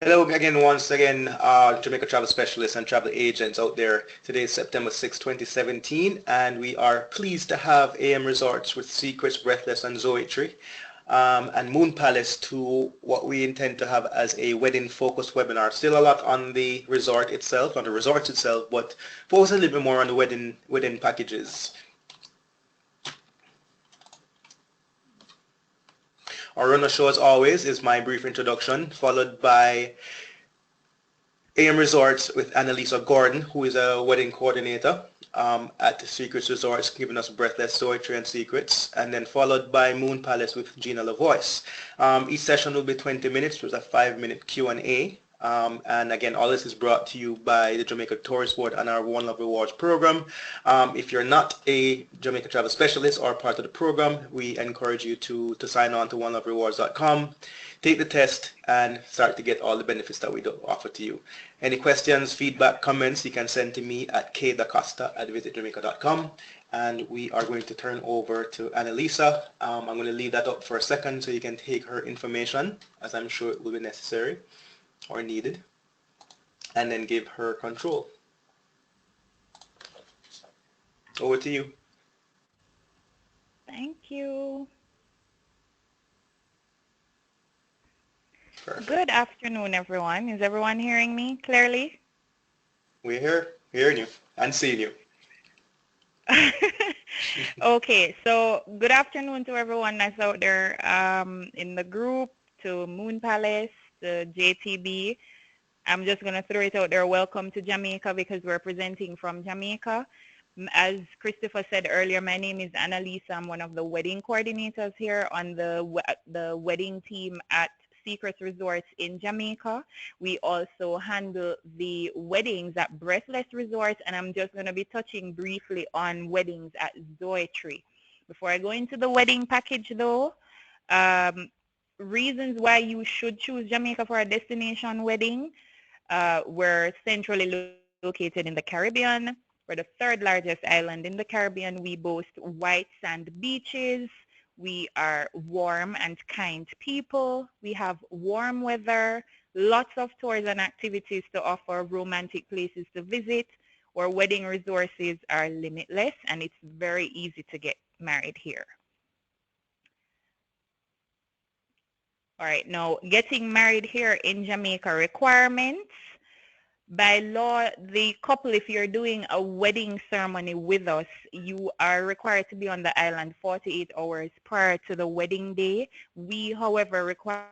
Hello again, once again, Jamaica travel specialists and travel agents out there. Today is September 6, 2017, and we are pleased to have AM Resorts with Secrets, Breathless, and Zoetry, and Moon Palace to what we intend to have as a wedding-focused webinar. Still a lot on the resort itself, on the resorts itself, but focus a little bit more on the wedding packages. Our runner show, as always, is my brief introduction, followed by AM Resorts with Annalisa Gordon, who is a wedding coordinator at Secrets Resorts, giving us breathless poetry and secrets, and then followed by Moon Palace with Gina LaVoice. Each session will be 20 minutes with a 5-minute Q&A. And again, all this is brought to you by the Jamaica Tourist Board and our One Love Rewards program. If you're not a Jamaica travel specialist or part of the program, we encourage you to sign on to oneloverewards.com, take the test, and start to get all the benefits that we do offer to you. Any questions, feedback, comments, you can send to me at kdacosta@visitjamaica.com. And we are going to turn over to Annalisa. I'm going to leave that up for a second so you can take her information, as I'm sure it will be necessary or needed, and then give her control. Over to you. Thank you. Perfect. Good afternoon, everyone. Is everyone hearing me clearly? We're hearing you and seeing you. Okay, so good afternoon to everyone that's out there in the group, to Moon Palace, to JTB. I'm just going to throw it out there. Welcome to Jamaica, because we're presenting from Jamaica. As Christopher said earlier, my name is Annalisa. I'm one of the wedding coordinators here on the wedding team at Secrets Resorts in Jamaica. We also handle the weddings at Breathless Resort, and I'm just going to be touching briefly on weddings at Zoetry. Before I go into the wedding package though, reasons why you should choose Jamaica for a destination wedding. We're centrally located in the Caribbean. We're the third largest island in the Caribbean. We boast white sand beaches. We are warm and kind people. We have warm weather, lots of tours and activities to offer, romantic places to visit. Our wedding resources are limitless, and it's very easy to get married here. All right, now getting married here in Jamaica requirements. By law, the couple, if you're doing a wedding ceremony with us, you are required to be on the island 48 hours prior to the wedding day. We, however, require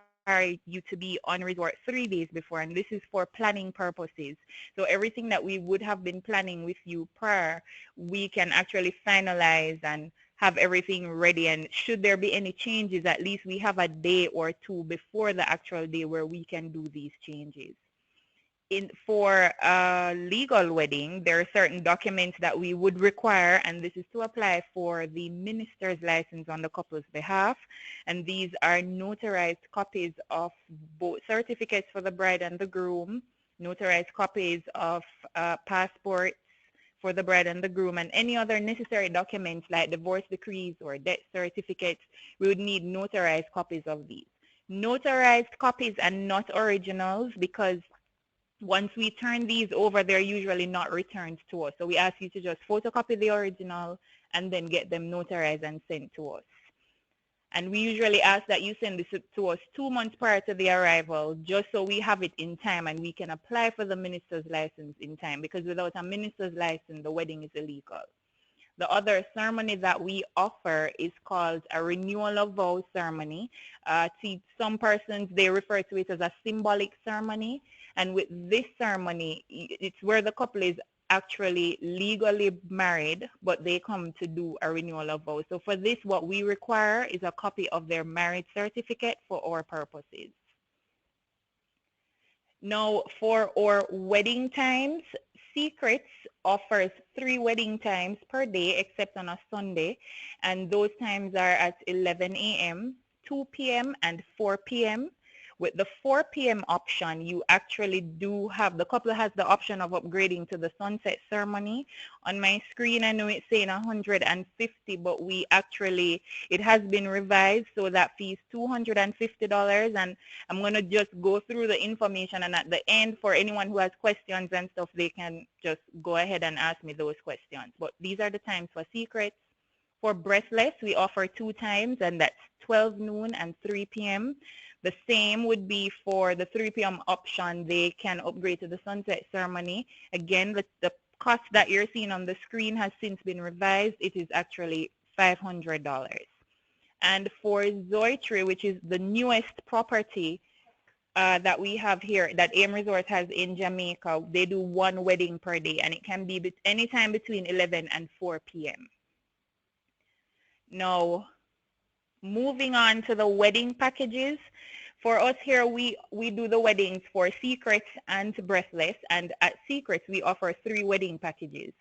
you to be on resort 3 days before, and this is for planning purposes. So everything that we would have been planning with you prior, we can actually finalize and have everything ready, and should there be any changes, at least we have a day or two before the actual day where we can do these changes. For a legal wedding, there are certain documents that we would require, and this is to apply for the minister's license on the couple's behalf. And these are notarized copies of both certificates for the bride and the groom, notarized copies of passports for the bride and the groom, and any other necessary documents like divorce decrees or death certificates. We would need notarized copies of these. Notarized copies and not originals, because once we turn these over, they're usually not returned to us. So we ask you to just photocopy the original and then get them notarized and sent to us. And we usually ask that you send this to us 2 months prior to the arrival, just so we have it in time and we can apply for the minister's license in time, because without a minister's license, the wedding is illegal. The other ceremony that we offer is called a Renewal of Vows ceremony. See, some persons, they refer to it as a symbolic ceremony. And with this ceremony, it's where the couple is actually legally married, but they come to do a renewal of vows. So for this, what we require is a copy of their marriage certificate for our purposes. Now, for our wedding times, Secrets offers 3 wedding times per day, except on a Sunday. And those times are at 11 a.m., 2 p.m., and 4 p.m. With the 4 p.m. option, you actually do have, the couple has the option of upgrading to the sunset ceremony. On my screen, I know it's saying 150, but we actually, it has been revised, so that fee is $250. And I'm going to just go through the information, and at the end, for anyone who has questions and stuff, they can just go ahead and ask me those questions. But these are the times for secrets. For breathless, we offer 2 times, and that's 12 noon and 3 p.m. The same would be for the 3 p.m. option. They can upgrade to the sunset ceremony. Again, the cost that you're seeing on the screen has since been revised. It is actually $500. And for Zoetry, which is the newest property that we have here, that AM Resort has in Jamaica, they do 1 wedding per day, and it can be anytime between 11 and 4 p.m. Now, moving on to the wedding packages. For us here, we do the weddings for Secrets and Breathless, and at Secrets, we offer 3 wedding packages.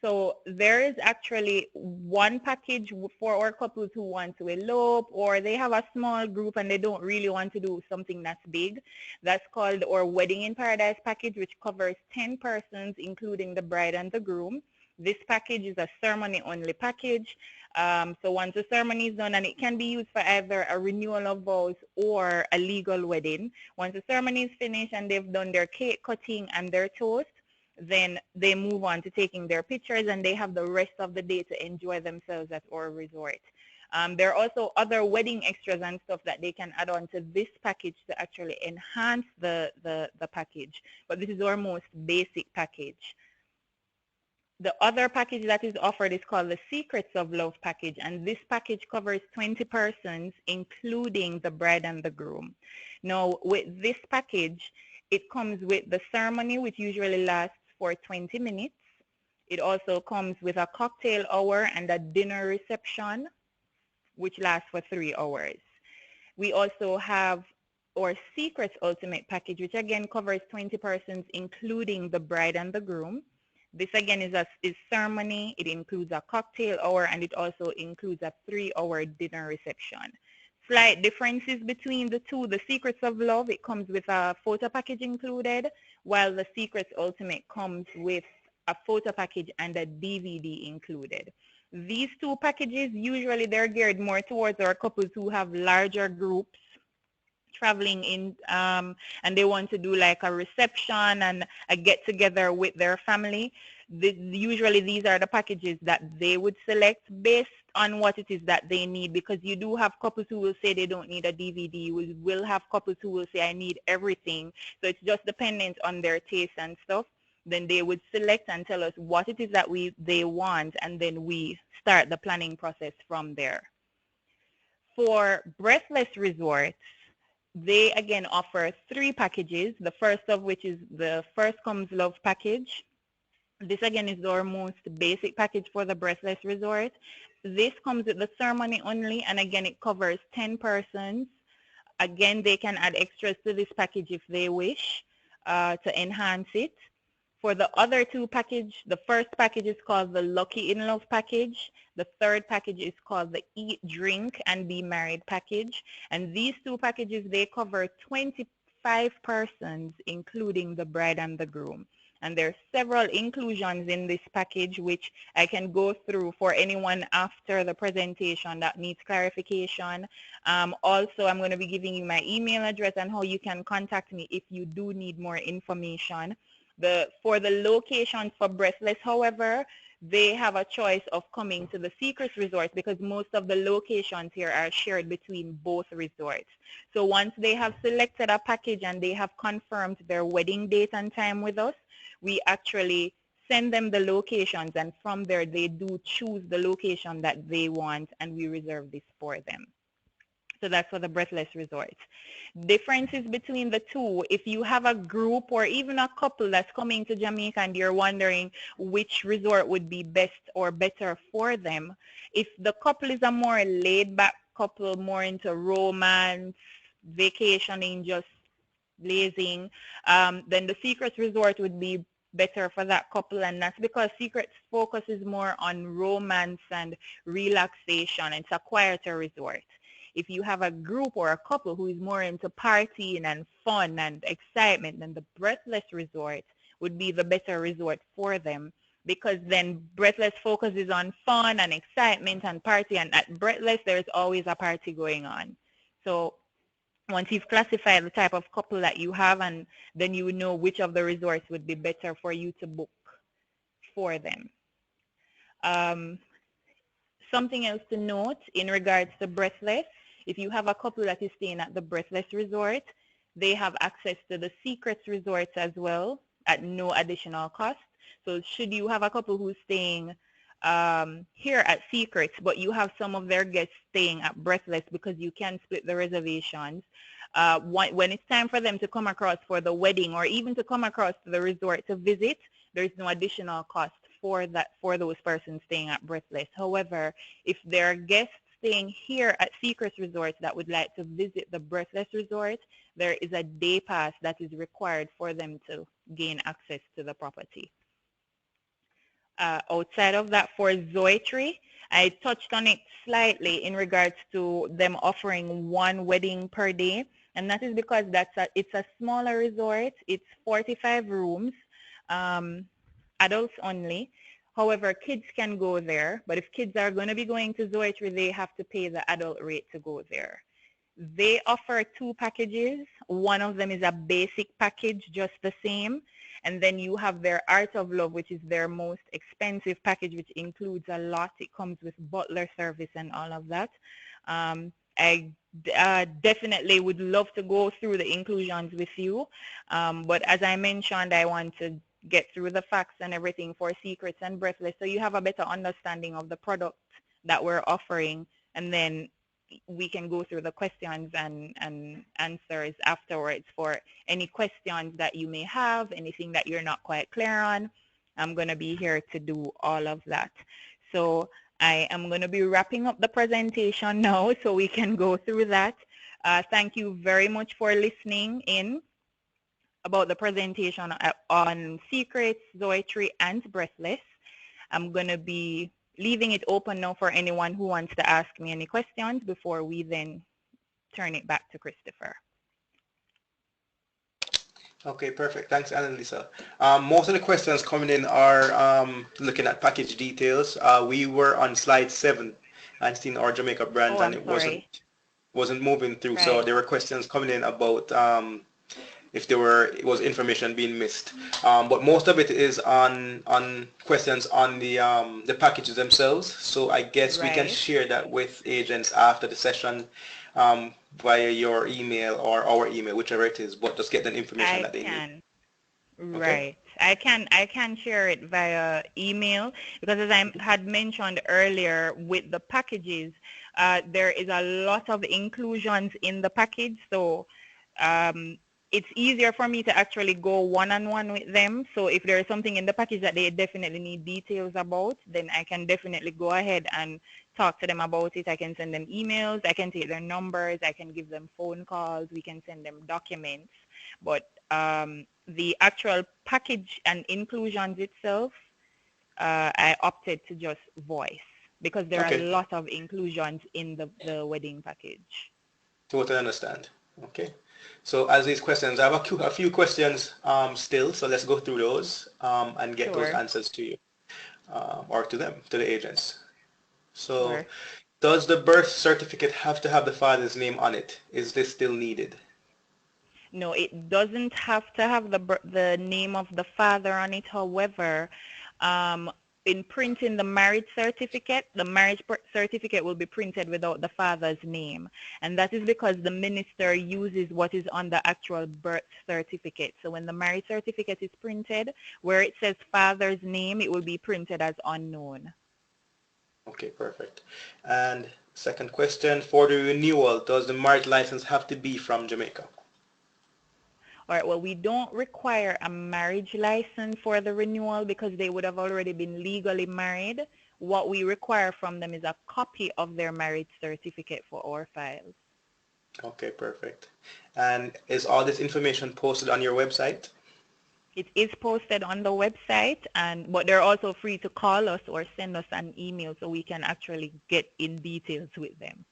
So there is actually 1 package for our couples who want to elope, or they have a small group and they don't really want to do something that's big. That's called our Wedding in Paradise package, which covers 10 persons, including the bride and the groom. This package is a ceremony-only package. So once the ceremony is done, and it can be used for either a renewal of vows or a legal wedding. Once the ceremony is finished and they've done their cake cutting and their toast, then they move on to taking their pictures, and they have the rest of the day to enjoy themselves at our resort. There are also other wedding extras and stuff that they can add on to this package to actually enhance the package. But this is our most basic package. The other package that is offered is called the Secrets of Love package, and this package covers 20 persons, including the bride and the groom. Now, with this package, it comes with the ceremony, which usually lasts for 20 minutes. It also comes with a cocktail hour and a dinner reception, which lasts for 3 hours. We also have our Secrets Ultimate package, which again covers 20 persons, including the bride and the groom. This again is ceremony. It includes a cocktail hour, and it also includes a 3-hour dinner reception. Slight differences between the two. The Secrets of Love, it comes with a photo package included, while the Secrets Ultimate comes with a photo package and a DVD included. These 2 packages, usually they're geared more towards our couples who have larger groups traveling in, and they want to do like a reception and a get-together with their family. Usually these are the packages that they would select based on what it is that they need, because you do have couples who will say they don't need a DVD. We will have couples who will say I need everything. So it's just dependent on their taste and stuff. Then they would select and tell us what it is that they want, and then we start the planning process from there. For Breathless Resorts, they again offer 3 packages, the first of which is the First Comes Love package. This again is our most basic package for the Breathless Resort. This comes with the ceremony only, and again it covers 10 persons. Again, they can add extras to this package if they wish to enhance it. For the other 2 packages, the first package is called the Lucky in Love package. The third package is called the Eat, Drink, and Be Married package. And these 2 packages, they cover 25 persons, including the bride and the groom. And there are several inclusions in this package, which I can go through for anyone after the presentation that needs clarification. Also, I'm going to be giving you my email address and how you can contact me if you do need more information. For the locations for Breathless, however, they have a choice of coming to the Secrets Resort, because most of the locations here are shared between both resorts. So once they have selected a package and they have confirmed their wedding date and time with us, we actually send them the locations, and from there they do choose the location that they want, and we reserve this for them. So that's for the Breathless Resorts. Differences between the 2, if you have a group or even a couple that's coming to Jamaica and you're wondering which resort would be best or better for them, if the couple is a more laid-back couple, more into romance, vacationing, just lazing, then the Secrets Resort would be better for that couple, and that's because Secrets focuses more on romance and relaxation. It's a quieter resort. If you have a group or a couple who is more into partying and fun and excitement, then the Breathless Resort would be the better resort for them, because then Breathless focuses on fun and excitement and party, and at Breathless there's always a party going on. So once you've classified the type of couple that you have, and then you would know which of the resorts would be better for you to book for them. Something else to note in regards to Breathless, if you have a couple that is staying at the Breathless Resort, they have access to the Secrets Resorts as well at no additional cost. So should you have a couple who's staying here at Secrets, but you have some of their guests staying at Breathless, because you can split the reservations, when it's time for them to come across for the wedding or even to come across to the resort to visit, there's no additional cost for those persons staying at Breathless. However, if there are guests staying here at Secrets Resort that would like to visit the Breathless Resort, there is a day pass that is required for them to gain access to the property. Outside of that, for Zoetry, I touched on it slightly in regards to them offering one wedding per day, and that is because it's a smaller resort. It's 45 rooms, adults only. However, kids can go there, but if kids are going to be going to Zoetry, they have to pay the adult rate to go there. They offer two packages. One of them is a basic package, just the same. And then you have their Art of Love, which is their most expensive package, which includes a lot. It comes with butler service and all of that. I definitely would love to go through the inclusions with you. But as I mentioned, I want to get through the facts and everything for Secrets and Breathless, so you have a better understanding of the product that we're offering, and then we can go through the questions and answers afterwards for any questions that you may have, anything that you're not quite clear on. I'm going to be here to do all of that. So I am going to be wrapping up the presentation now so we can go through that. Thank you very much for listening in about the presentation on Secrets, Zoetry, and Breathless. I'm going to be leaving it open now for anyone who wants to ask me any questions before we then turn it back to Christopher. Okay, perfect. Thanks, Annalisa. Most of the questions coming in are looking at package details. We were on slide 7 and seeing our Jamaica brand, and it wasn't moving through. Right. So there were questions coming in about if it was information being missed. But most of it is on questions on the packages themselves. So I guess we can share that with agents after the session via your email or our email, whichever it is, but just get the information that they need. Right. Okay. I can share it via email, because as I had mentioned earlier, with the packages, there is a lot of inclusions in the package. So it's easier for me to actually go one-on-one with them. So if there is something in the package that they definitely need details about, then I can definitely go ahead and talk to them about it. I can send them emails, I can take their numbers, I can give them phone calls, we can send them documents. But the actual package and inclusions itself, I opted to just voice, because there are a lot of inclusions in the wedding package. Totally understand. Okay. So as these questions, I have a few questions still, so let's go through those and get those answers to you or to them, to the agents. So does the birth certificate have to have the father's name on it? Is this still needed? No, it doesn't have to have the name of the father on it. However, in printing the marriage certificate, the marriage certificate will be printed without the father's name. And that is because the minister uses what is on the actual birth certificate. So when the marriage certificate is printed, where it says father's name, it will be printed as unknown. Okay, perfect. And second question, for the renewal, does the marriage license have to be from Jamaica? All right, well, we don't require a marriage license for the renewal because they would have already been legally married. What we require from them is a copy of their marriage certificate for our files. Okay, perfect. And is all this information posted on your website? It is posted on the website, but they're also free to call us or send us an email so we can actually get in details with them.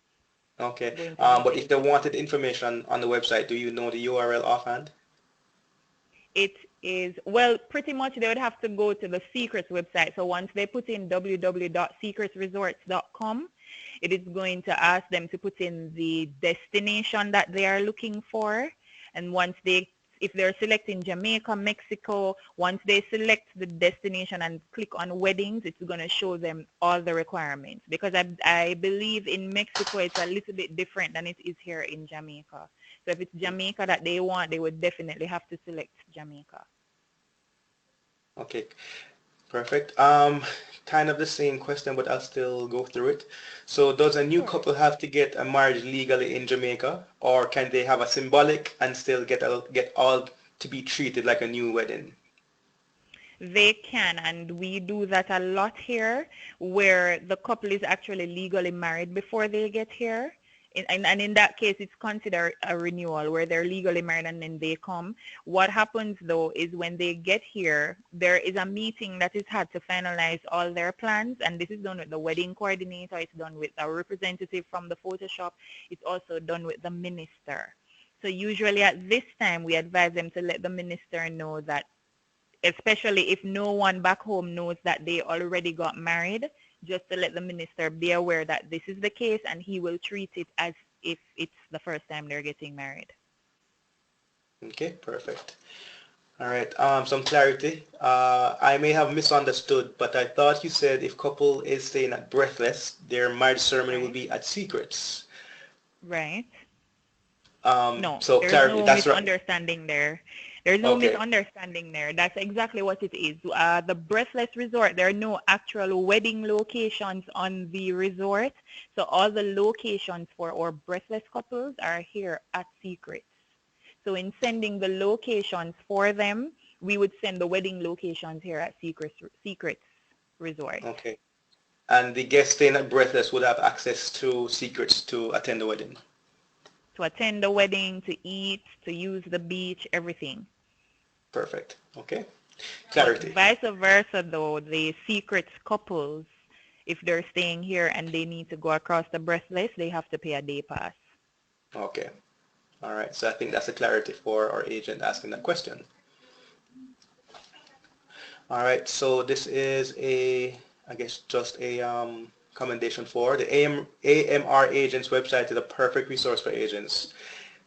Okay. going to But if details they there. wanted information on the website, do you know the URL offhand? It is, well, pretty much they would have to go to the Secrets website. So once they put in www.secretsresorts.com, it is going to ask them to put in the destination that they are looking for. And once they, if they're selecting Jamaica, Mexico, once they select the destination and click on weddings, it's going to show them all the requirements. Because I believe in Mexico, it's a little bit different than it is here in Jamaica. So if it's Jamaica that they want, they would definitely have to select Jamaica. Okay, perfect. Kind of the same question, but I'll still go through it. So does a new Sure. couple have to get a marriage legally in Jamaica, or can they have a symbolic and still get all to be treated like a new wedding? They can, and we do that a lot here, where the couple is actually legally married before they get here. And in that case, it's considered a renewal where they're legally married and then they come. What happens though is when they get here, there is a meeting that is had to finalize all their plans, and this is done with the wedding coordinator, it's done with a representative from the photo shop, it's also done with the minister. So usually at this time, we advise them to let the minister know that, especially if no one back home knows that they already got married, just to let the minister be aware that this is the case and he will treat it as if it's the first time they're getting married. Okay, perfect. All right, some clarity. I may have misunderstood, but I thought you said if couple is staying at Breathless, their marriage ceremony will Right. be at Secrets. Right. No, So there's clarity, no that's right. misunderstanding there. There's no Okay, misunderstanding there. That's exactly what it is. The Breathless Resort, there are no actual wedding locations on the resort. So all the locations for our Breathless couples are here at Secrets. So in sending the locations for them, we would send the wedding locations here at Secrets Resort. okay. And the guests staying at Breathless would have access to Secrets to attend the wedding. To attend the wedding, to eat, to use the beach, everything. Perfect. Okay. But Clarity. vice versa though, the Secrets couples, if they're staying here and they need to go across the Breathless, they have to pay a day pass. Okay. All right. So I think that's a clarity for our agent asking that question. All right. So this is I guess, just a commendation for the AMR Agents website is a perfect resource for agents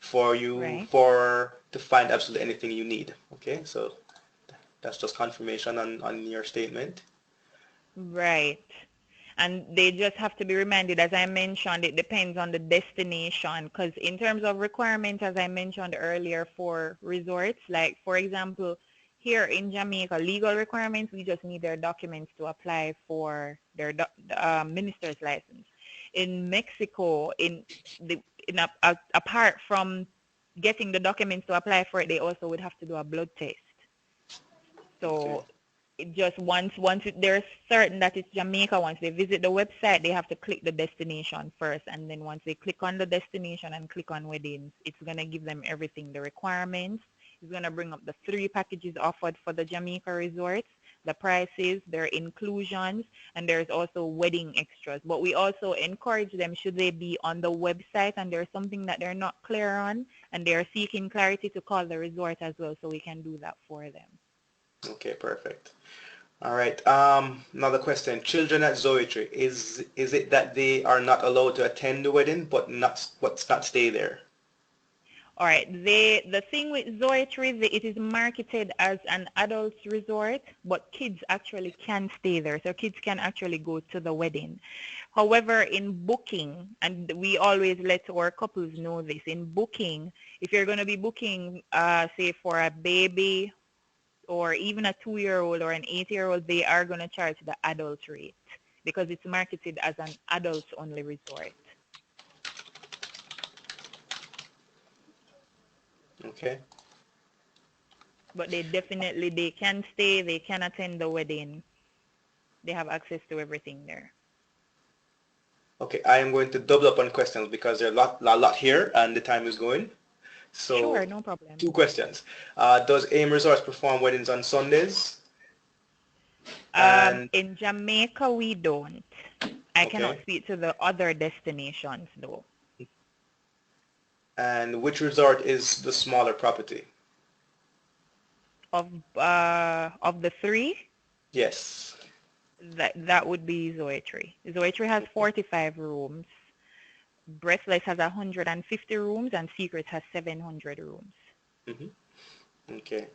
for you Right? to find absolutely anything you need. Okay. So that's just confirmation on your statement. Right. And they just have to be reminded, as I mentioned, it depends on the destination. Because in terms of requirements, as I mentioned earlier, for resorts, like for example, here in Jamaica, legal requirements, we just need their documents to apply for their minister's license. In Mexico, apart from getting the documents to apply for it, they also would have to do a blood test. Okay. So it just they're certain that it's Jamaica, once they visit the website, they have to click the destination first, and then once they click on the destination and click on weddings, it's going to give them everything, the requirements. It's going to bring up the 3 packages offered for the Jamaica resorts, the prices, their inclusions, and there's also wedding extras. But we also encourage them, should they be on the website and there's something that they're not clear on and they're seeking clarity, to call the resort as well, so we can do that for them. Okay, perfect. All right. Another question. Children at Zoetry, is it that they are not allowed to attend the wedding but not stay there? All right. The thing with Zoetry, it is marketed as an adult resort, but kids actually can stay there. So kids can actually go to the wedding. However, in booking, and we always let our couples know this, in booking, if you're going to be booking, say for a baby or even a 2-year-old or an 8-year-old, they are going to charge the adult rate because it's marketed as an adults-only resort. Okay. But they can stay, they can attend the wedding. They have access to everything there. Okay, I am going to double up on questions because there are a lot here and the time is going. Sure, So, no problem. 2 questions. Does AIM Resorts perform weddings on Sundays? And, In Jamaica, we don't. I cannot okay, speak to the other destinations though. And which resort is the smaller property? Of the three, Yes. that would be Zoetry. Zoetry has 45 rooms. Breathless has 150 rooms, and Secret has 700 rooms. Hmm. Okay.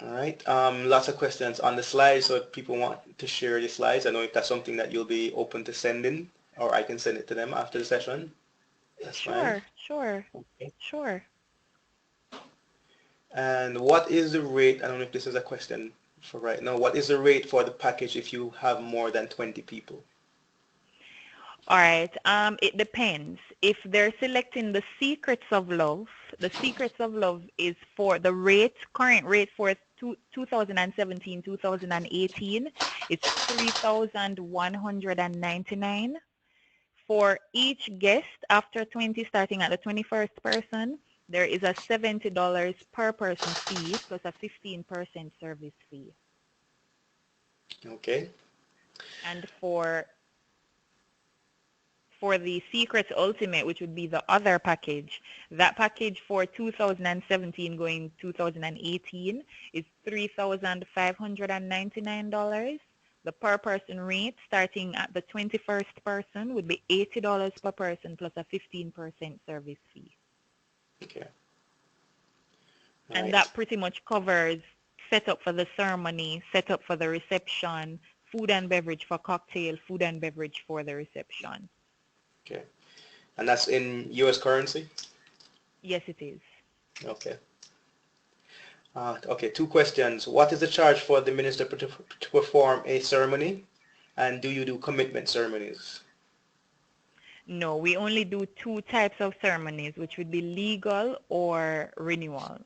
All right. Lots of questions on the slides, so if people want to share the slides, I know if that's something that you'll be open to sending, or I can send it to them after the session. That's fine. Sure, sure, Okay. sure. And what is the rate? I don't know if this is a question for right now. What is the rate for the package if you have more than 20 people? All right. It depends. If they're selecting the Secrets of Love, the Secrets of Love is for the current rate for 2017, 2018, it's 3,199. For each guest after 20, starting at the 21st person, there is a $70 per person fee plus a 15% service fee. Okay. And for the Secrets Ultimate, which would be the other package, that package for 2017 going 2018 is $3,599. The per person rate starting at the 21st person would be $80 per person plus a 15% service fee. Okay. All And right. that pretty much covers setup for the ceremony, setup for the reception, food and beverage for cocktail, food and beverage for the reception. Okay. And that's in US currency? Yes, it is. Okay. Okay, two questions. What is the charge for the minister to perform a ceremony? And do you do commitment ceremonies? No, we only do two types of ceremonies, which would be legal or renewal.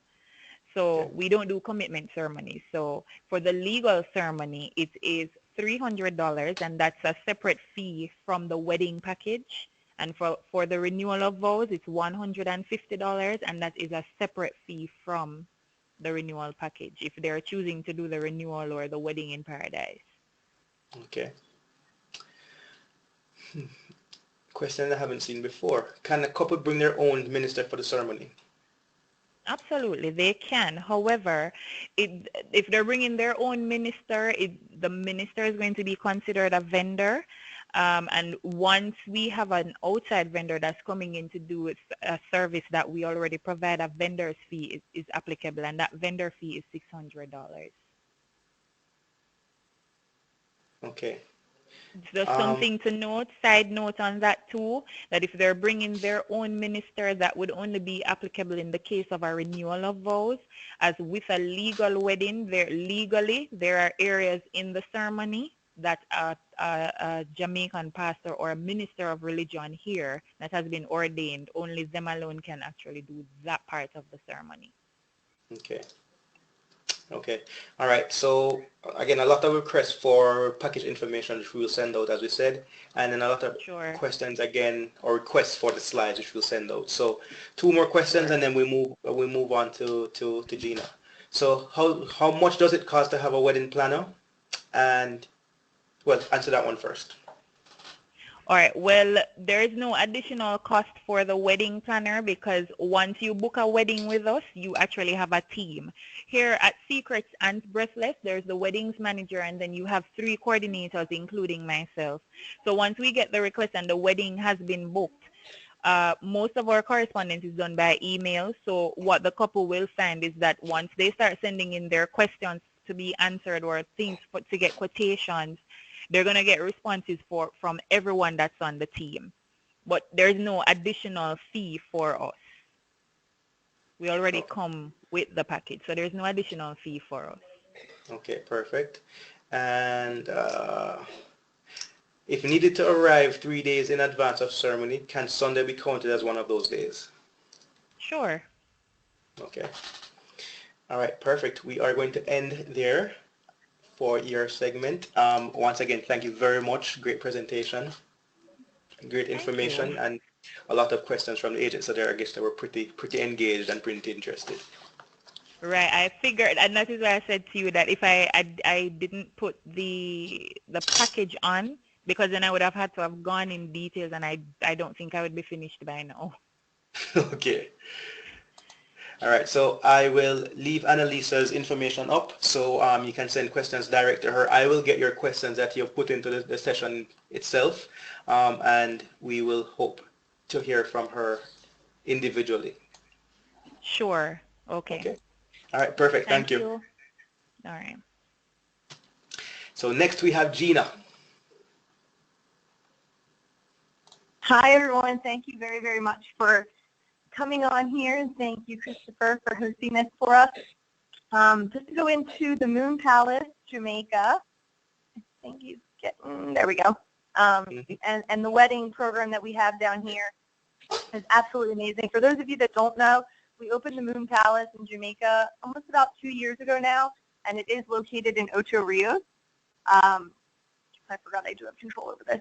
So Okay. we don't do commitment ceremonies. So for the legal ceremony, it is $300, and that's a separate fee from the wedding package. And for the renewal of vows, it's $150, and that is a separate fee from the renewal package if they're choosing to do the renewal or the wedding in paradise. Okay. Question I haven't seen before. Can a couple bring their own minister for the ceremony? Absolutely, they can. However, if they're bringing their own minister, the minister is going to be considered a vendor. And once we have an outside vendor that's coming in to do a service that we already provide, a vendor's fee is applicable, and that vendor fee is $600. Okay. Just Um, something to note, side note on that too, that if they're bringing their own minister, that would only be applicable in the case of a renewal of vows. As with a legal wedding, there are areas in the ceremony that a Jamaican pastor or a minister of religion here that has been ordained, only them alone can actually do that part of the ceremony. okay. Okay. All right. So again, a lot of requests for package information which we will send out, as we said, and then a lot of Sure, questions again, or requests for the slides which we'll send out. So two more questions, sure. and then we move on to Gina. So how much does it cost to have a wedding planner? And well, answer that one first. All right. Well, there is no additional cost for the wedding planner because once you book a wedding with us, you actually have a team. Here at Secrets and Breathless, there's the weddings manager, and then you have three coordinators, including myself. So once we get the request and the wedding has been booked, most of our correspondence is done by email. So what the couple will find is that once they start sending in their questions to be answered or things to get quotations, they're going to get responses from everyone that's on the team. But there's no additional fee for us. We already Okay. come with the package, so there's no additional fee for us. Okay. Perfect. And if needed to arrive 3 days in advance of ceremony, can Sunday be counted as one of those days? Sure. Okay. All right, perfect. We are going to end there for your segment. Once again, thank you very much. Great presentation, great Thank you. information, and a lot of questions from the agents. So there, I guess they were pretty engaged and pretty interested. Right, I figured, and that is why I said to you that if I didn't put the package on, because then I would have had to have gone in details, and I don't think I would be finished by now. Okay. All right, so I will leave Annalisa's information up so you can send questions direct to her. I will get your questions that you've put into the session itself, and we will hope to hear from her individually. Sure. Okay. Okay. All right, perfect. Thank Thank you. you. All right. So next we have Gina. Hi, everyone. Thank you very, very much for coming on here, and thank you, Christopher, for hosting this for us. Just to go into the Moon Palace, Jamaica. I think he's getting, there we go. And the wedding program that we have down here is absolutely amazing. For those of you that don't know, we opened the Moon Palace in Jamaica almost about 2 years ago now, and it is located in Ocho Rios. I forgot I do have control over this.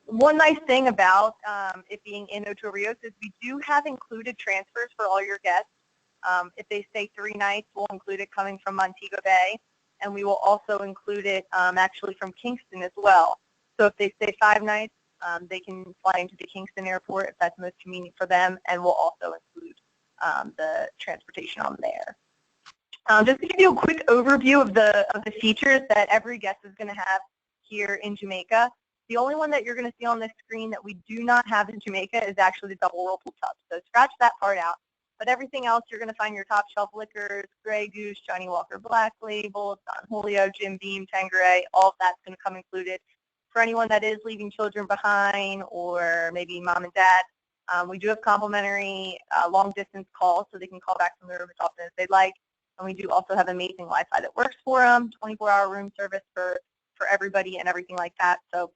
One nice thing about it being in Ocho Rios is we do have included transfers for all your guests. If they stay 3 nights, we'll include it coming from Montego Bay, and we will also include it actually from Kingston as well. So if they stay 5 nights, they can fly into the Kingston airport if that's most convenient for them, and we'll also include the transportation on there. Just to give you a quick overview of the features that every guest is going to have here in Jamaica. The only one that you're going to see on this screen that we do not have in Jamaica is actually the double whirlpool tub. So scratch that part out. But everything else, you're going to find your top shelf liquors, Grey Goose, Johnny Walker Black Label, Don Julio, Jim Beam, Tanqueray, all of that's going to come included. For anyone that is leaving children behind or maybe mom and dad, we do have complimentary long-distance calls so they can call back from the room as often as they'd like. And we do also have amazing Wi-Fi that works for them, 24-hour room service for everybody and everything like that. So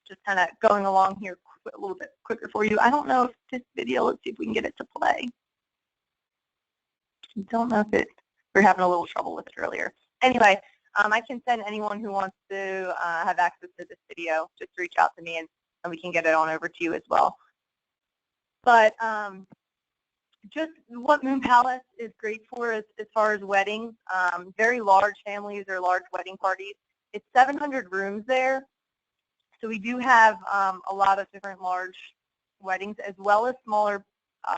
just kind of going along here a little bit quicker for you. I don't know if this video, let's see if we can get it to play. I don't know if we're having a little trouble with it earlier. Anyway, I can send anyone who wants to have access to this video, just reach out to me and we can get it on over to you as well. But just what Moon Palace is great for as far as weddings, very large families or large wedding parties. It's 700 rooms there, so we do have a lot of different large weddings as well as smaller,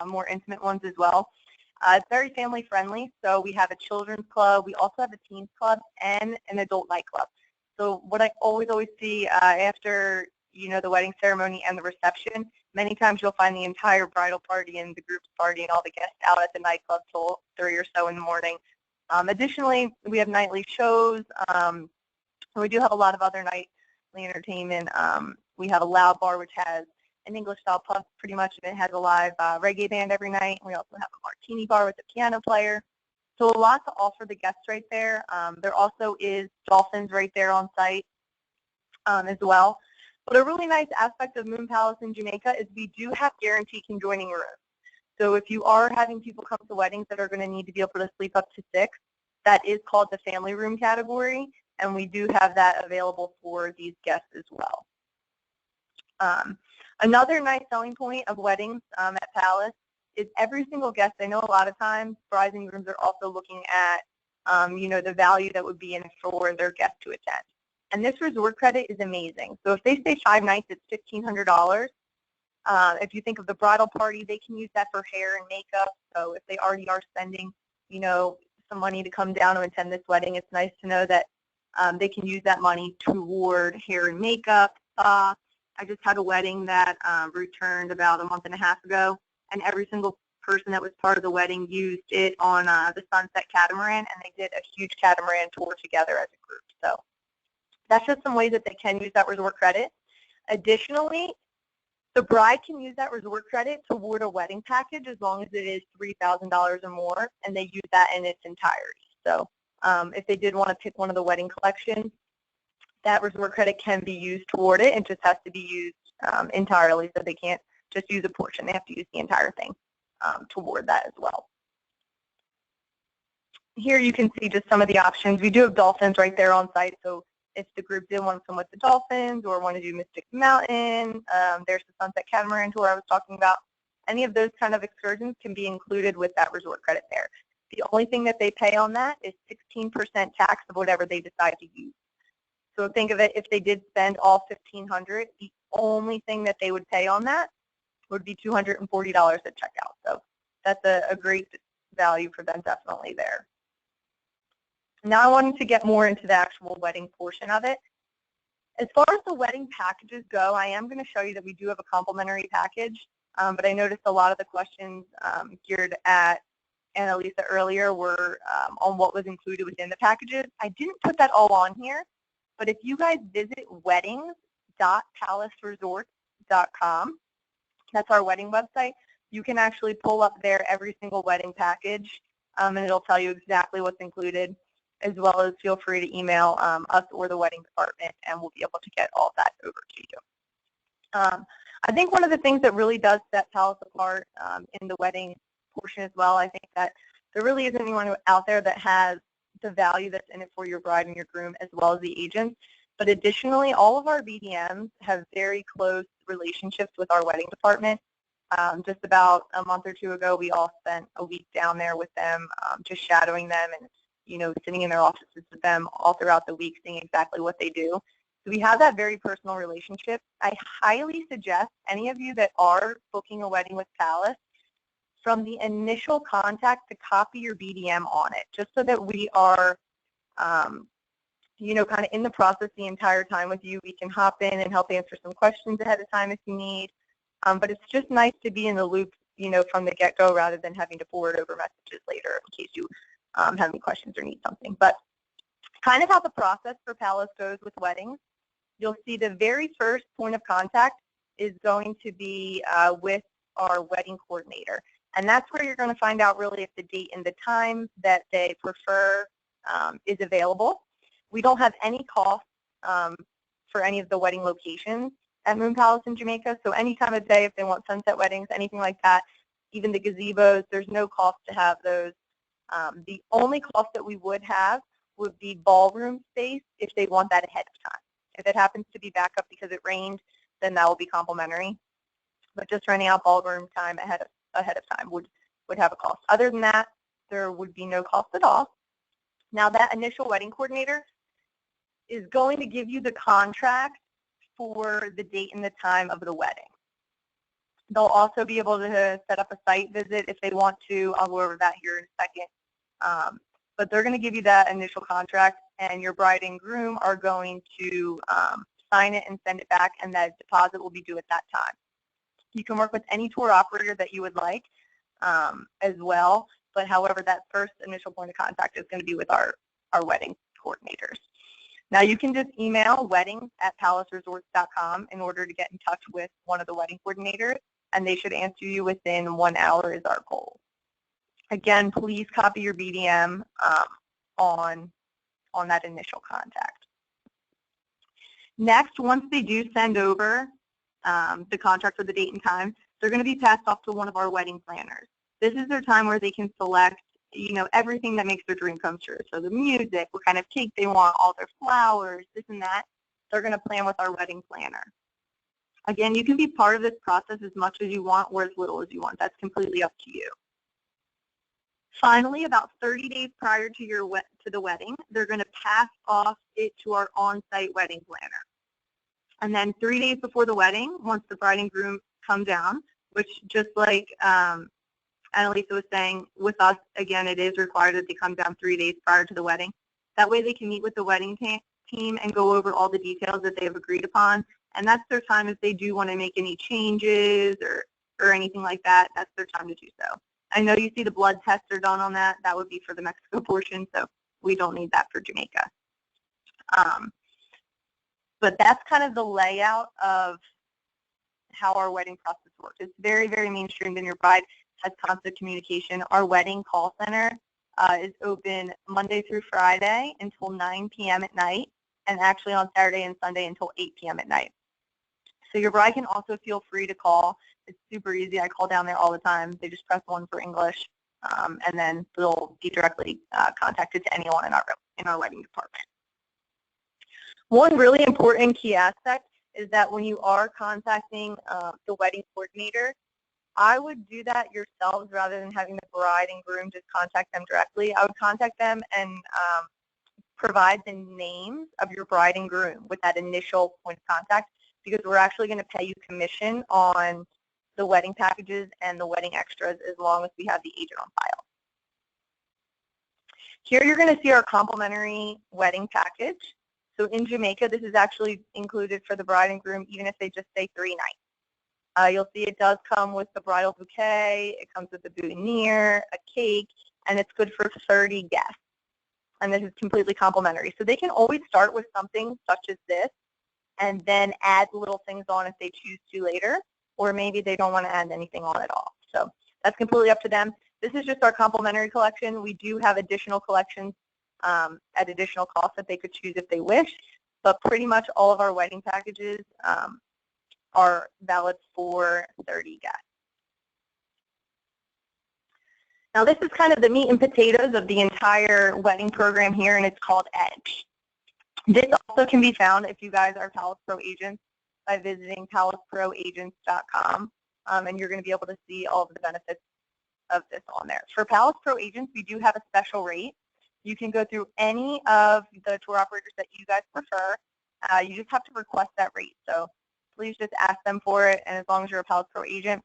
more intimate ones as well. It's very family friendly, so we have a children's club, we also have a teens club, and an adult nightclub. So what I always see after the wedding ceremony and the reception, many times you'll find the entire bridal party and the group's party and all the guests out at the nightclub till 3 or so in the morning. Additionally, we have nightly shows. We do have a lot of other nightly entertainment. We have a loud bar, which has an English-style pub, pretty much. It has a live reggae band every night. We also have a martini bar with a piano player. So a lot to offer the guests right there. There also is dolphins right there on site as well. But a really nice aspect of Moon Palace in Jamaica is we do have guaranteed conjoining rooms. So if you are having people come to weddings that are going to need to be able to sleep up to 6, that is called the family room category, and we do have that available for these guests as well. Another nice selling point of weddings at Palace is every single guest. I know a lot of times brides and grooms are also looking at, the value that would be in it for their guests to attend. And this resort credit is amazing. So if they stay 5 nights, it's $1,500. If you think of the bridal party, they can use that for hair and makeup. So if they already are spending, some money to come down to attend this wedding, it's nice to know that they can use that money toward hair and makeup. I just had a wedding that returned about a month and a half ago, and every single person that was part of the wedding used it on the Sunset Catamaran, and they did a huge catamaran tour together as a group. So that's just some ways that they can use that resort credit. Additionally, the bride can use that resort credit toward a wedding package as long as it is $3,000 or more, and they use that in its entirety. So if they did want to pick one of the wedding collections, that resort credit can be used toward it. It just has to be used entirely, so they can't just use a portion. They have to use the entire thing toward that as well. Here you can see just some of the options. We do have dolphins right there on site, so if the group did want to come with the dolphins or want to do Mystic Mountain, there's the Sunset Catamaran tour I was talking about. Any of those kind of excursions can be included with that resort credit there. The only thing that they pay on that is 16% tax of whatever they decide to use. So think of it, if they did spend all $1,500, the only thing that they would pay on that would be $240 at checkout. So that's a great value for them definitely there. Now I wanted to get more into the actual wedding portion of it. As far as the wedding packages go, I am going to show you that we do have a complimentary package, but I noticed a lot of the questions geared at Annalisa earlier were on what was included within the packages. I didn't put that all on here, but if you guys visit weddings.palaceresorts.com, that's our wedding website, you can actually pull up there every single wedding package, and it'll tell you exactly what's included, as well as feel free to email us or the wedding department, and we'll be able to get all that over to you. I think one of the things that really does set Palace apart in the wedding portion as well, I think that there really isn't anyone out there that has the value that's in it for your bride and your groom, as well as the agents. But additionally, all of our BDMs have very close relationships with our wedding department. Just about a month or two ago, we all spent a week down there with them, just shadowing them and sitting in their offices with them all throughout the week, seeing exactly what they do. So we have that very personal relationship. I highly suggest any of you that are booking a wedding with Palace, from the initial contact to copy your BDM on it, just so that we are, kind of in the process the entire time with you. We can hop in and help answer some questions ahead of time if you need. But it's just nice to be in the loop, from the get-go rather than having to forward over messages later in case you have any questions or need something. But kind of how the process for Palace goes with weddings, you'll see the very first point of contact is going to be with our wedding coordinator. And that's where you're going to find out really if the date and the time that they prefer is available. We don't have any cost for any of the wedding locations at Moon Palace in Jamaica. So any time of day, if they want sunset weddings, anything like that, even the gazebos, there's no cost to have those. The only cost that we would have would be ballroom space if they want that ahead of time. If it happens to be back up because it rained, then that will be complimentary. But just renting out ballroom time ahead of time would have a cost. Other than that, there would be no cost at all. Now that initial wedding coordinator is going to give you the contract for the date and the time of the wedding. They'll also be able to set up a site visit if they want to. I'll go over that here in a second. But they're going to give you that initial contract, and your bride and groom are going to sign it and send it back, and that deposit will be due at that time. You can work with any tour operator that you would like as well, but however, that first initial point of contact is going to be with our wedding coordinators. Now you can just email weddings@palaceresorts.com in order to get in touch with one of the wedding coordinators, and they should answer you within 1 hour is our goal. Again, please copy your BDM on that initial contact. Next, once they do send over the contract for the date and time, they're going to be passed off to one of our wedding planners. This is their time where they can select, everything that makes their dream come true. So the music, what kind of cake they want, all their flowers, this and that. They're going to plan with our wedding planner. Again, you can be part of this process as much as you want or as little as you want. That's completely up to you. Finally, about 30 days prior to the wedding, they're going to pass off it to our on-site wedding planner. And then 3 days before the wedding, once the bride and groom come down, which just like Annalisa was saying, with us, again, it is required that they come down 3 days prior to the wedding. That way they can meet with the wedding team and go over all the details that they have agreed upon. And that's their time if they do want to make any changes or anything like that. That's their time to do so. I know you see the blood tests are done on that. That would be for the Mexico portion, so we don't need that for Jamaica. But that's kind of the layout of how our wedding process works. It's very, very mainstreamed, and your bride has constant communication. Our wedding call center is open Monday through Friday until 9 p.m. at night, and actually on Saturday and Sunday until 8 p.m. at night. So your bride can also feel free to call. It's super easy. I call down there all the time. They just press 1 for English, and then they'll be directly contacted to anyone in our wedding department. One really important key aspect is that when you are contacting the wedding coordinator, I would do that yourselves rather than having the bride and groom just contact them directly. I would contact them and provide the names of your bride and groom with that initial point of contact, because we're actually going to pay you commission on the wedding packages and the wedding extras as long as we have the agent on file. Here you're going to see our complimentary wedding package. So in Jamaica, this is actually included for the bride and groom, even if they just stay 3 nights. You'll see it does come with the bridal bouquet, it comes with a boutonniere, a cake, and it's good for 30 guests. And this is completely complimentary. So they can always start with something such as this and then add little things on if they choose to later, or maybe they don't want to add anything on at all. So that's completely up to them. This is just our complimentary collection. We do have additional collections at additional cost that they could choose if they wish, but pretty much all of our wedding packages are valid for 30 guests. Now this is kind of the meat and potatoes of the entire wedding program here, and it's called Edge. This also can be found if you guys are Palace Pro agents by visiting palaceproagents.com, and you're going to be able to see all of the benefits of this on there. For Palace Pro agents, we do have a special rate. You can go through any of the tour operators that you guys prefer. You just have to request that rate. So please just ask them for it, and as long as you're a Palace Pro agent,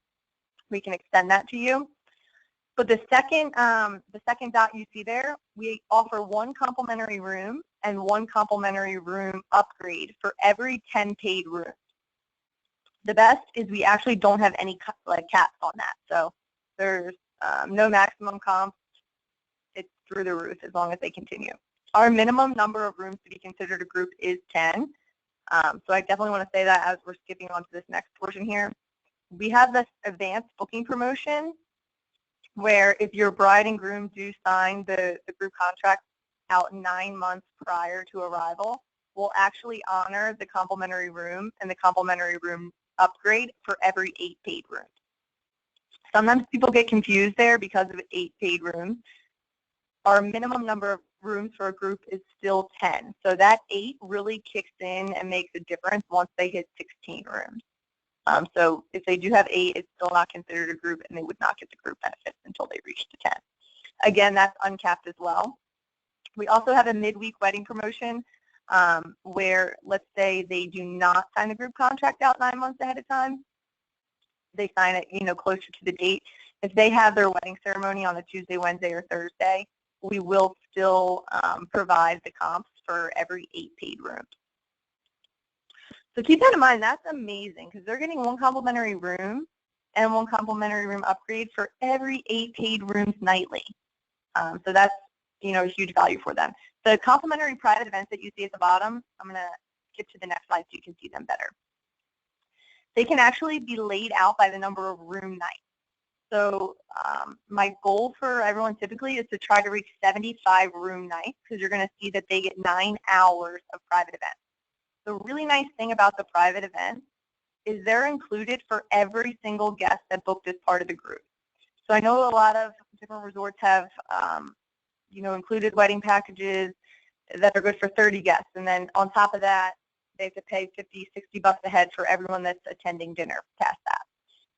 we can extend that to you. But the second dot you see there, we offer 1 complimentary room and 1 complimentary room upgrade for every 10 paid rooms. The best is we actually don't have any caps on that. So there's no maximum comp. It's through the roof as long as they continue. Our minimum number of rooms to be considered a group is 10. So I definitely want to say that as we're skipping on to this next portion here. We have this advanced booking promotion where if your bride and groom do sign the group contract out 9 months prior to arrival, we'll actually honor the complimentary room and the complimentary room upgrade for every 8 paid rooms. Sometimes people get confused there because of 8 paid rooms. Our minimum number of rooms for a group is still 10. So that 8 really kicks in and makes a difference once they hit 16 rooms. So if they do have 8, it's still not considered a group, and they would not get the group benefits until they reach the 10. Again, that's uncapped as well. We also have a midweek wedding promotion where, let's say, they do not sign the group contract out 9 months ahead of time. They sign it, closer to the date. If they have their wedding ceremony on a Tuesday, Wednesday, or Thursday, we will still provide the comps for every 8 paid rooms. So keep that in mind. That's amazing because they're getting 1 complimentary room and 1 complimentary room upgrade for every 8 paid rooms nightly. So that's, a huge value for them. The complimentary private events that you see at the bottom, I'm going to skip to the next slide so you can see them better. They can actually be laid out by the number of room nights. So my goal for everyone typically is to try to reach 75 room nights because you're going to see that they get 9 hours of private events. The really nice thing about the private events is they're included for every single guest that booked as part of the group. So I know a lot of different resorts have, included wedding packages that are good for 30 guests. And then on top of that, they have to pay $50, $60 a head for everyone that's attending dinner past that.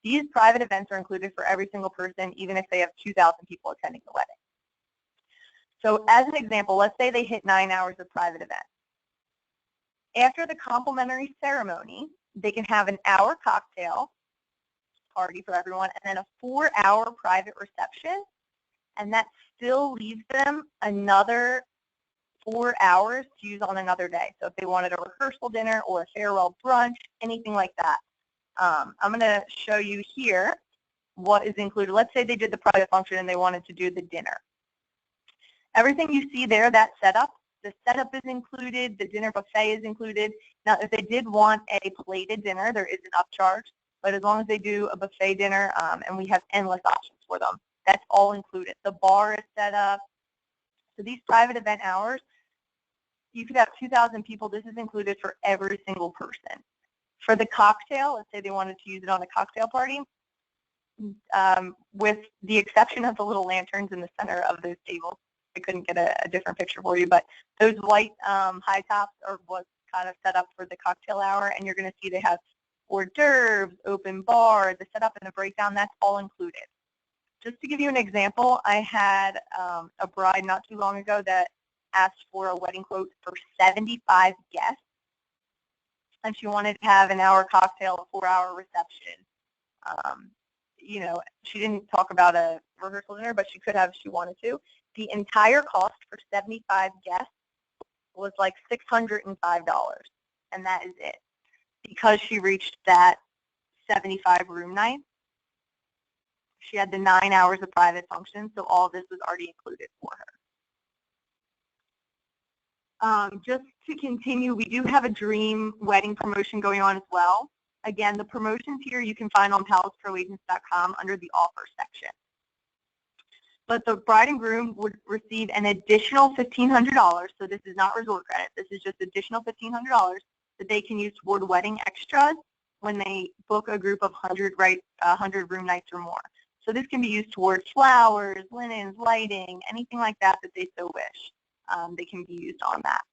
These private events are included for every single person, even if they have 2,000 people attending the wedding. So as an example, let's say they hit 9 hours of private events. After the complimentary ceremony, they can have an hour cocktail party for everyone and then a 4-hour private reception, and that still leaves them another 4 hours to use on another day. So if they wanted a rehearsal dinner or a farewell brunch, anything like that. I'm going to show you here what is included. Let's say they did the private function and they wanted to do the dinner. Everything you see there, that setup, the setup is included, the dinner buffet is included. Now, if they did want a plated dinner, there is an upcharge, but as long as they do a buffet dinner, and we have endless options for them, that's all included. The bar is set up. So these private event hours, you could have 2,000 people. This is included for every single person. For the cocktail, let's say they wanted to use it on a cocktail party, with the exception of the little lanterns in the center of those tables. I couldn't get a different picture for you, but those white high tops are what's kind of set up for the cocktail hour, and you're going to see they have hors d'oeuvres, open bar, the setup and the breakdown, that's all included. Just to give you an example, I had a bride not too long ago that asked for a wedding quote for 75 guests, and she wanted to have an hour cocktail, a 4-hour reception. You know, she didn't talk about a rehearsal dinner, but she could have if she wanted to. The entire cost for 75 guests was like $605, and that is it. Because she reached that 75 room night, she had the 9 hours of private function, so all of this was already included for her. Just to continue, we do have a dream wedding promotion going on as well. Again, the promotions here you can find on palaceproagents.com under the offer section. But the bride and groom would receive an additional $1,500, so this is not resort credit, this is just additional $1,500 that they can use toward wedding extras when they book a group of 100 room nights or more. So this can be used towards flowers, linens, lighting, anything like that that they so wish. They can be used on that.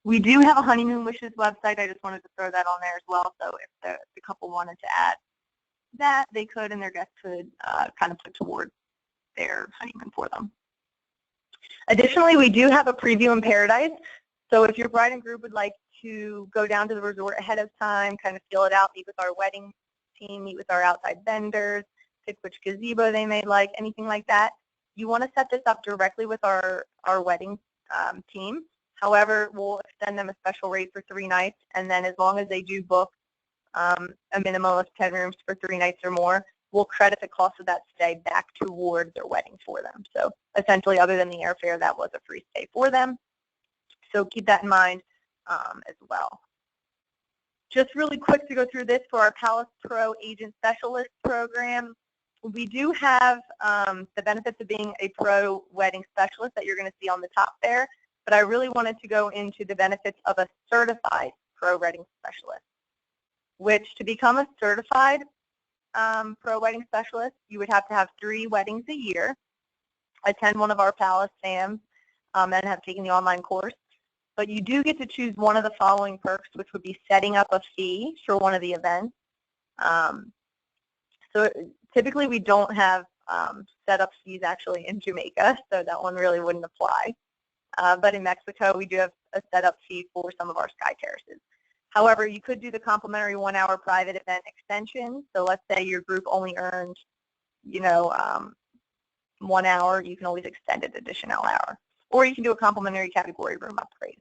We do have a honeymoon wishes website. I just wanted to throw that on there as well. So if the couple wanted to add that, they could, and their guests could kind of put toward their honeymoon for them. Additionally, we do have a preview in Paradise. So if your bride and groom would like to go down to the resort ahead of time, kind of feel it out, meet with our wedding team, meet with our outside vendors, pick which gazebo they may like, anything like that, you want to set this up directly with our wedding team. However, we'll extend them a special rate for 3 nights, and then as long as they do book a minimum of 10 rooms for 3 nights or more, we'll credit the cost of that stay back toward their wedding for them. So essentially, other than the airfare, that was a free stay for them. So keep that in mind as well. Just really quick to go through this for our Palace Pro Agent Specialist program. We do have the benefits of being a pro wedding specialist that you're going to see on the top there, but I really wanted to go into the benefits of a certified pro wedding specialist, which to become a certified pro wedding specialist, you would have to have 3 weddings a year, attend one of our Palace SAMs, and have taken the online course. But you do get to choose one of the following perks, which would be setting up a fee for one of the events. So typically we don't have setup fees actually in Jamaica, so that one really wouldn't apply. But in Mexico, we do have a setup fee for some of our sky terraces. However, you could do the complimentary 1-hour private event extension. So let's say your group only earned, 1 hour, you can always extend it additional hour. Or you can do a complimentary category room upgrade.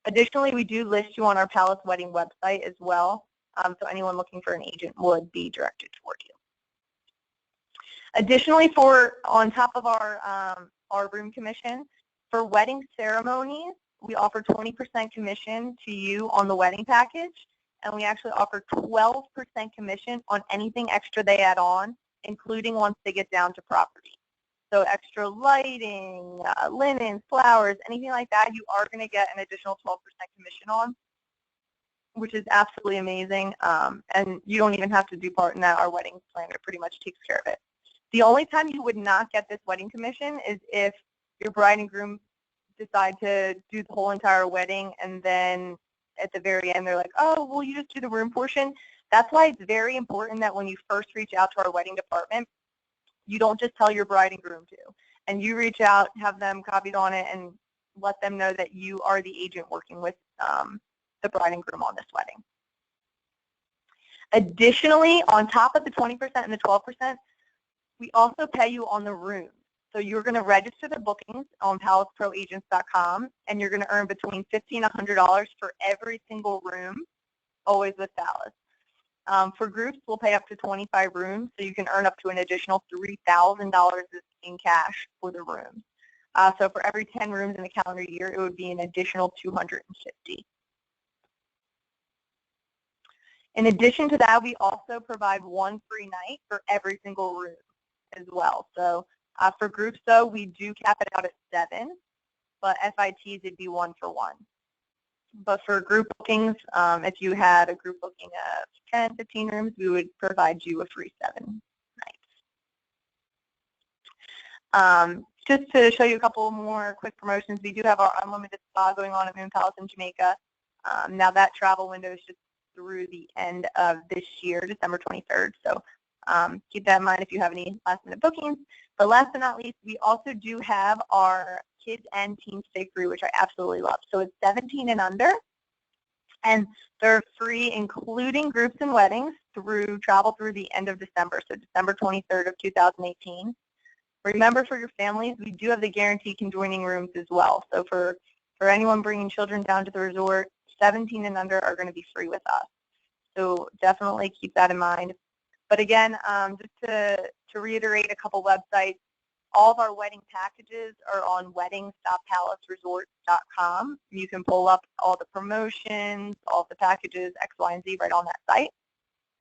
Additionally, we do list you on our Palace Wedding website as well, so anyone looking for an agent would be directed toward you. Additionally, on top of our room commission, for wedding ceremonies, we offer 20% commission to you on the wedding package, and we actually offer 12% commission on anything extra they add on, including once they get down to property. So extra lighting, linens, flowers, anything like that, you are going to get an additional 12% commission on, which is absolutely amazing. And you don't even have to do part in that. Our wedding planner pretty much takes care of it. The only time you would not get this wedding commission is if your bride and groom decide to do the whole entire wedding, and then at the very end they're like, oh, well, you just do the room portion. That's why it's very important that when you first reach out to our wedding department, you don't just tell your bride and groom to. And you reach out, have them copied on it, and let them know that you are the agent working with the bride and groom on this wedding. Additionally, on top of the 20% and the 12%, we also pay you on the room. So you're going to register the bookings on palaceproagents.com, and you're going to earn between $50 and $100 for every single room, always with Palace. For groups, we'll pay up to 25 rooms, so you can earn up to an additional $3,000 in cash for the rooms. So for every 10 rooms in the calendar year, it would be an additional $250. In addition to that, we also provide 1 free night for every single room as well. So for groups, though, we do cap it out at 7, but FITs, it'd be 1 for 1. But for group bookings, if you had a group booking of 10, 15 rooms, we would provide you a free 7 nights. Just to show you a couple more quick promotions, we do have our unlimited spa going on at Moon Palace in Jamaica. Now that travel window is just through the end of this year, December 23rd. So keep that in mind if you have any last minute bookings. But last but not least, we also do have our kids and teens stay free, which I absolutely love. So it's 17 and under, and they're free, including groups and weddings, through the end of December, so December 23rd of 2018. Remember, for your families, we do have the guaranteed conjoining rooms as well. So for anyone bringing children down to the resort, 17 and under are going to be free with us. So definitely keep that in mind. But again, just to reiterate a couple websites, all of our wedding packages are on weddings.palaceresorts.com. You can pull up all the promotions, all the packages, X, Y, and Z right on that site.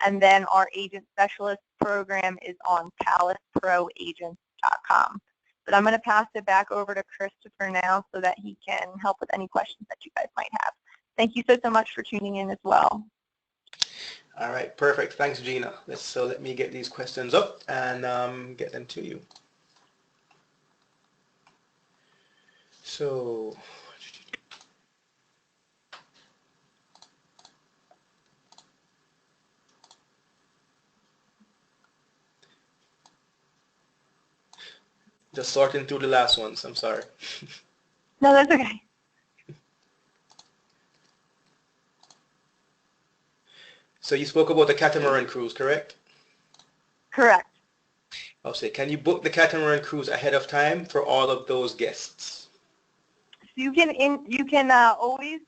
And then our agent specialist program is on palaceproagents.com. But I'm going to pass it back over to Christopher now so that he can help with any questions that you guys might have. Thank you so much for tuning in as well. All right, perfect. Thanks, Gina. So let me get these questions up and get them to you. So, just sorting through the last ones. I'm sorry. No, that's okay. So you spoke about the catamaran cruise, correct? Correct. I'll say, can you book the catamaran cruise ahead of time for all of those guests? So you can always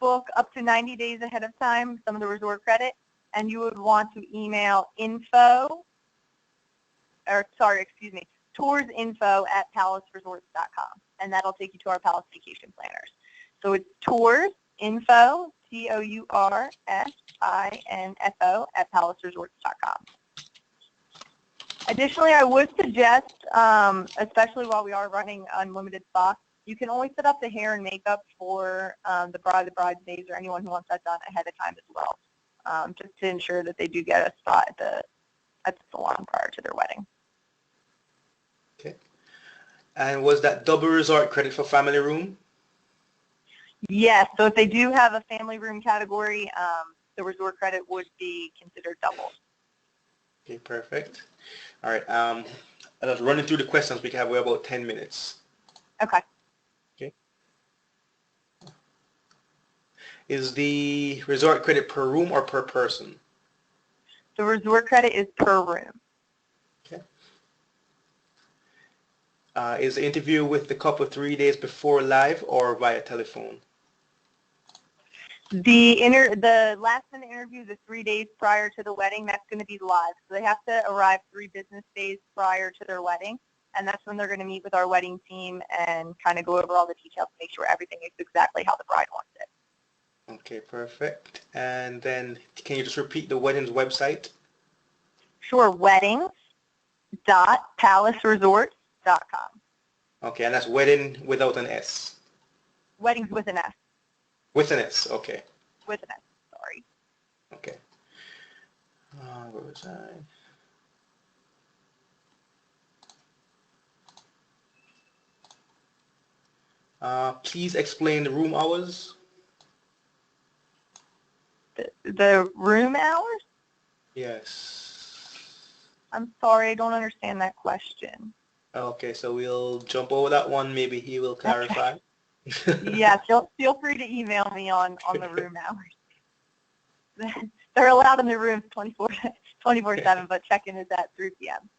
book up to 90 days ahead of time some of the resort credit, and you would want to email toursinfo@palaceresorts.com, and that'll take you to our Palace Vacation Planners. So it's toursinfo, TOURSINFO @palaceresorts.com. Additionally, I would suggest, especially while we are running unlimited spots, you can always set up the hair and makeup for the bride, the bridesmaids, or anyone who wants that done ahead of time as well, just to ensure that they do get a spot at the salon prior to their wedding. Okay. And was that double resort credit for family room? Yes. So if they do have a family room category, the resort credit would be considered double. Okay, perfect. All right. I'm just running through the questions. We have about 10 minutes. Okay. Okay. Is the resort credit per room or per person? The resort credit is per room. Okay. Is the interview with the couple 3 days before live or via telephone? The last minute interview, the 3 days prior to the wedding, that's going to be live. So they have to arrive 3 business days prior to their wedding, and that's when they're going to meet with our wedding team and kind of go over all the details to make sure everything is exactly how the bride wants it. Okay, perfect. And then can you just repeat the wedding's website? Sure, weddings.palaceresorts.com. Okay, and that's wedding without an S. Weddings with an S. With an S, okay. With an S, sorry. Okay. Where was I? Please explain the room hours. The room hours? Yes. I'm sorry, I don't understand that question. Okay, so we'll jump over that one. Maybe he will clarify. Yeah, feel free to email me on the room hours. They're allowed in the rooms 24/7, but check-in is at 3 p.m.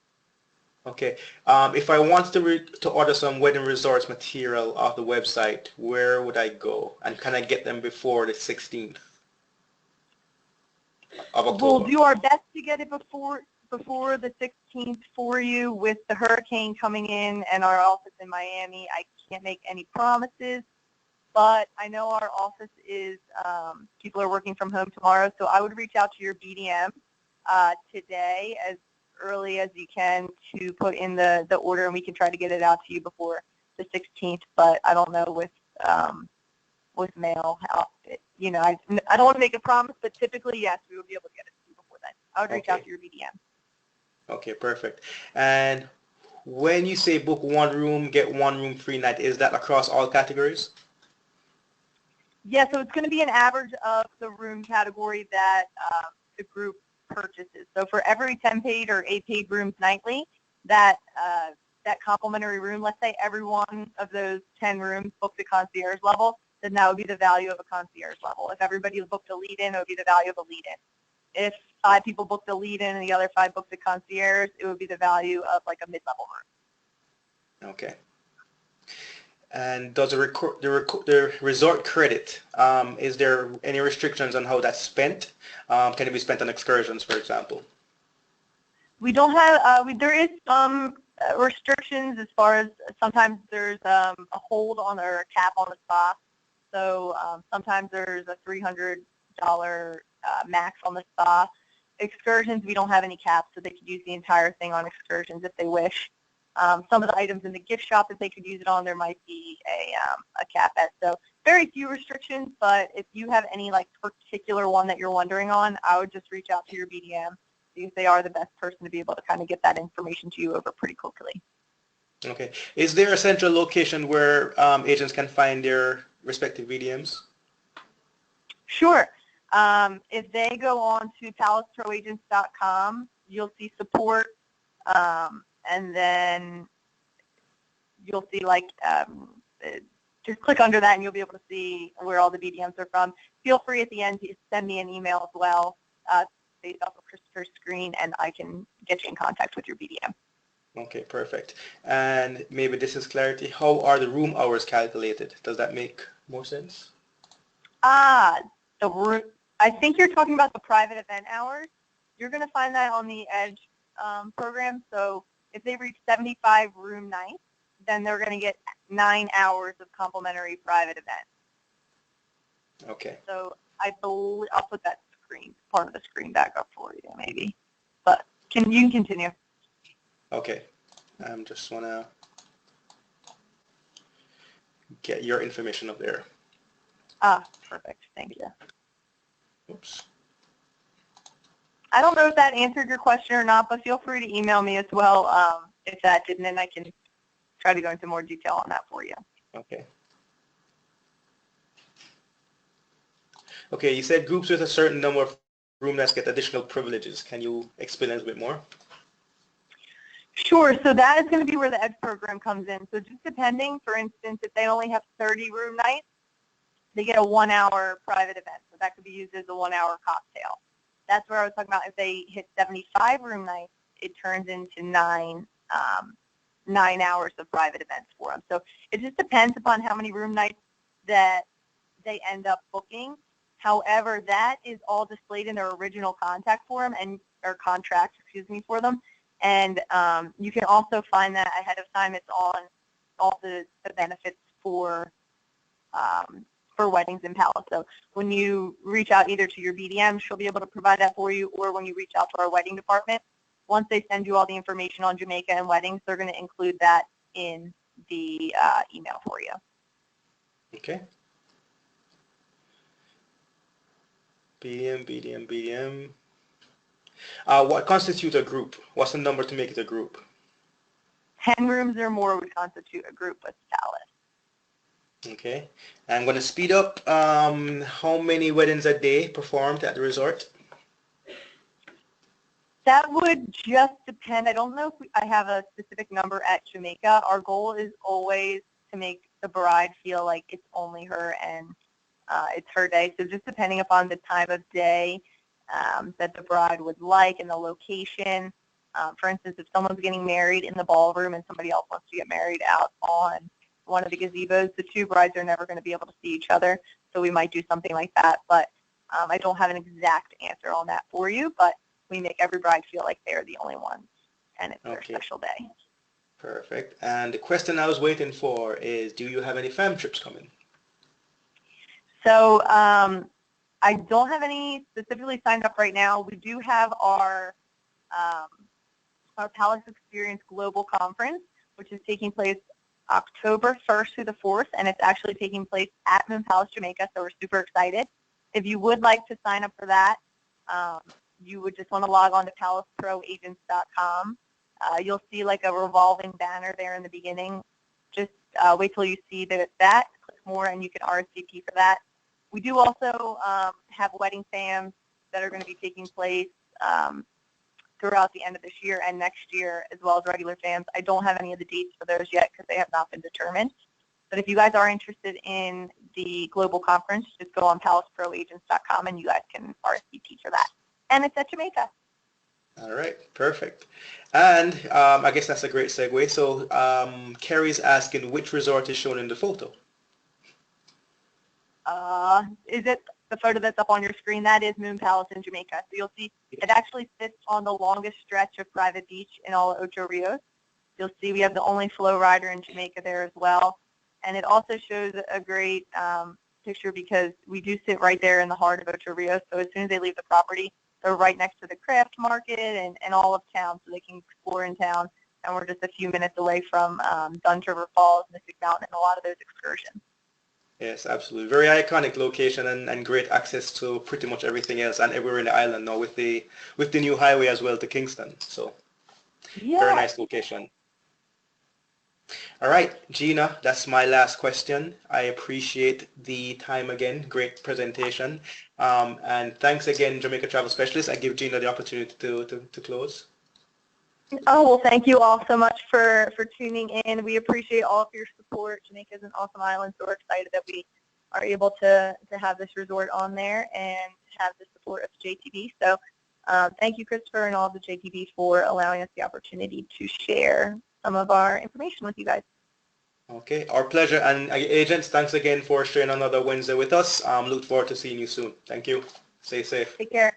Okay. If I want to order some wedding resorts material off the website, where would I go? And can I get them before the 16th of October? We'll do our best to get it before the 16th for you. With the hurricane coming in and our office in Miami, I can't make any promises, but I know our office is, people are working from home tomorrow, so I would reach out to your BDM today as early as you can to put in the order, and we can try to get it out to you before the 16th, but I don't know with mail how, I don't want to make a promise, but typically, yes, we would be able to get it to you before then. I would reach out to your BDM. Okay, perfect. And when you say book one room, get one room free night, is that across all categories? Yeah, so it's going to be an average of the room category that the group purchases. So for every 10 paid or 8 paid rooms nightly, that that complimentary room, let's say every one of those 10 rooms booked a concierge level, then that would be the value of a concierge level. If everybody booked a lead-in, it would be the value of a lead-in. If 5 people booked a lead-in and the other 5 booked a concierge, it would be the value of like a mid-level room. Okay. And does the resort credit, is there any restrictions on how that's spent? Can it be spent on excursions, for example? We don't have, there is some restrictions as far as sometimes there's a hold on or a cap on the spa. So sometimes there's a $300 max on the spa. Excursions, we don't have any caps, so they could use the entire thing on excursions if they wish. Some of the items in the gift shop that they could use it on, there might be a cap at. So very few restrictions, but if you have any like particular one that you're wondering on, I would just reach out to your BDM because they are the best person to be able to kind of get that information to you over pretty quickly. Okay. Is there a central location where agents can find their respective BDMs? Sure. If they go on to palaceproagents.com, you'll see support, and then you'll see like, just click under that and you'll be able to see where all the BDMs are from. Feel free at the end to send me an email as well based off of Christopher's screen, and I can get you in contact with your BDM. Okay, perfect. And maybe this is clarity. How are the room hours calculated? Does that make more sense? I think you're talking about the private event hours. You're going to find that on the Edge program. So if they reach 75 room nights, then they're going to get 9 hours of complimentary private event. Okay. So I believe I'll put that part of the screen back up for you, maybe. But you can continue. Okay. I just want to get your information up there. Perfect. Thank you. Oops. I don't know if that answered your question or not, but feel free to email me as well if that didn't, and I can try to go into more detail on that for you. Okay. Okay, you said groups with a certain number of room nights get additional privileges. Can you explain a little bit more? Sure. So that is going to be where the Edge program comes in. So just depending, for instance, if they only have 30 room nights, they get a 1-hour private event. So that could be used as a 1-hour cocktail. That's where I was talking about if they hit 75 room nights, it turns into 9 hours of private events for them. So it just depends upon how many room nights that they end up booking. However, that is all displayed in their original contact form or contract, for them. And you can also find that ahead of time. It's on all the benefits for weddings in Palace. So when you reach out either to your BDM, she'll be able to provide that for you, or when you reach out to our wedding department, once they send you all the information on Jamaica and weddings, they're going to include that in the email for you. Okay. BDM. What constitutes a group? What's the number to make it a group? 10 rooms or more would constitute a group with Palace. Okay. I'm going to speed up. How many weddings a day performed at the resort? That would just depend. I don't know if I have a specific number at Jamaica. Our goal is always to make the bride feel like it's only her and it's her day. So just depending upon the time of day that the bride would like and the location. For instance, if someone's getting married in the ballroom and somebody else wants to get married out on one of the gazebos, the two brides are never going to be able to see each other. So we might do something like that. But I don't have an exact answer on that for you. But we make every bride feel like they're the only ones, and it's their special day. Perfect. And the question I was waiting for is, do you have any fam trips coming? So I don't have any specifically signed up right now. We do have our Palace Experience Global Conference, which is taking place October 1st through the 4th, and it's actually taking place at Moon Palace, Jamaica, so we're super excited. If you would like to sign up for that, you would just want to log on to palaceproagents.com. You'll see like a revolving banner there in the beginning. Just wait till you see that it's that, click more, and you can RSVP for that. We do also have wedding fams that are going to be taking place throughout the end of this year and next year, as well as regular fans. I don't have any of the dates for those yet because they have not been determined. But if you guys are interested in the global conference, just go on palaceproagents.com and you guys can RSVP for that. And it's at Jamaica. All right, perfect. And I guess that's a great segue. So Kerry's asking which resort is shown in the photo? Is it the photo that's up on your screen? That is Moon Palace in Jamaica. So you'll see it actually sits on the longest stretch of private beach in all of Ocho Rios. You'll see we have the only flow rider in Jamaica there as well. And it also shows a great picture because we do sit right there in the heart of Ocho Rios. So as soon as they leave the property, they're right next to the craft market and all of town, so they can explore in town. And we're just a few minutes away from Duns River Falls, Mystic Mountain, and a lot of those excursions. Yes, absolutely. Very iconic location and great access to pretty much everything else and everywhere in the island now with the new highway as well to Kingston. So very nice location. All right, Gina, that's my last question. I appreciate the time again. Great presentation. And thanks again, Jamaica Travel Specialist. I give Gina the opportunity to close. Oh, well, thank you all so much for tuning in. We appreciate all of your support. Jamaica is an awesome island, so we're excited that we are able to have this resort on there and have the support of JTB. So thank you, Christopher, and all of the JTB for allowing us the opportunity to share some of our information with you guys. Okay, our pleasure. And agents, thanks again for sharing another Wednesday with us. Look forward to seeing you soon. Thank you. Stay safe. Take care.